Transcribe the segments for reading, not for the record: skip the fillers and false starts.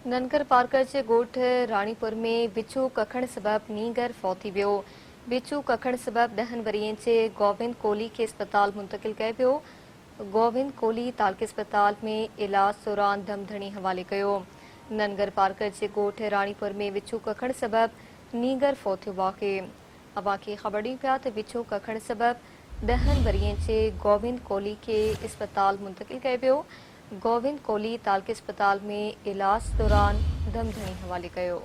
ननकर Parker जे ॻोठ राणीपुर में बिच्छू कखण सबब नींगर फौत थी वियो। बिच्छू कखण सबब 10 वरियें जे गोविंद कोहली खे अस्पताल मुंतकिल कयो वियो। गोविंद कोहली तालके अस्पताल में इलाज दौरान दम धणी हवाले कयो। ननगर पार्कर जे ॻोठ राणीपुर में बिच्छू कखण सबब नींगर फौत थियो आहे। अवां खे ख़बर ॾियूं पिया त बिच्छू कखण सबब 10 वरियें जे गोविंद कोहली खे अस्पताल मुंतकिल कयो वियो। गोविंद कोहली तालके अस्पताल में इलाज दौरान दम धणी हवाले कयो।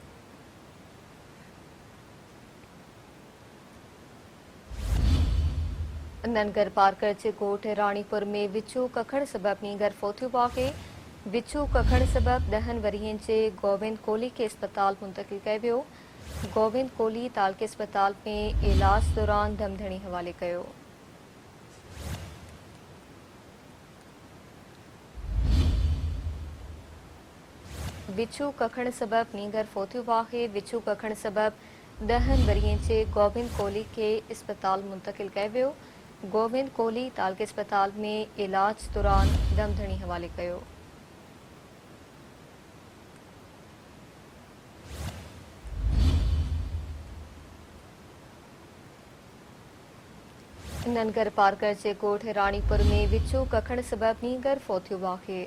ननगर पार्कर जे ॻोठ राणीपुर में बिच्छू कखण सबब नींगर फौत थियो आहे। बिच्छू कखण सबब 10 वरियें जे गोविंद कोहली खे अस्पताल मुंतकिल कयो वियो। गोविंद कोहली तालके अस्पताल में इलाज दौरान दम धणी हवाले कयो। बिच्छू कखण सबब नींगर फौत थियो आहे। बिच्छू कखण सबब 10 वरियें जे गोविंद कोहली खे अस्पताल मुंतकिल कयो वियो। गोविंद कोहली तालके अस्पताल में इलाज दौरान दम धणी हवाले कयो। ननगर पार्कर जे ॻोठ राणीपुर में बिच्छू कखण सबब नींगर फौत थियो आहे।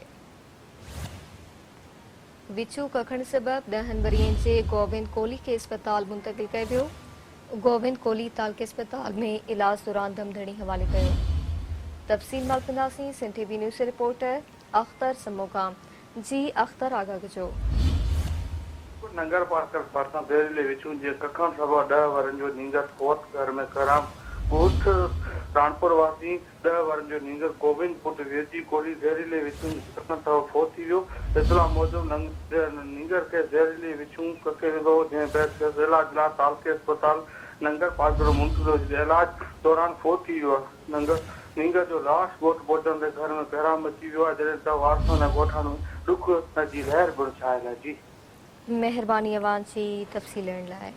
बिच्छू कखण सबब 10 वरियें जे गोविंद कोहली खे अस्पताल मुंतकिल कयो वियो। गोविंद कोहली तालके अस्पताल में इलाज दौरान दम धणी हवाले कयो। तफ़सील मालूमात Sindh TV news reporter Akhtar Samoga. जी अख्तर आगा जो नंगर पार्कर पार्सा बेरले विचूं जे कखण सवा 10 वरन जो नींगर फौत घर में कराम ॻोठ राणपुर वासी 10 वरन जो नींगर गोविंद पुट वेजी कोहली ज़हरीले विचूं कखण सवा फौत थी वियो। इतला मौजूद नींगर के ज़हरीले विचूं कके वेंदो जंहिं बैद इलाज लाइ तालके अस्पताल नंगर पार्कर मुंतकिल इलाज दौरान फौत थी वियो। नींगर जो लाश ॻोठ पहुचंदे घर में पहिरां मची वियो आहे जॾहिं त वारसनि ऐं ॻोठनि में ॾुख जी लहर पिणु छायल आहे। जी मेहरबानी अवां जी तफ़सील ॾियण लाइ।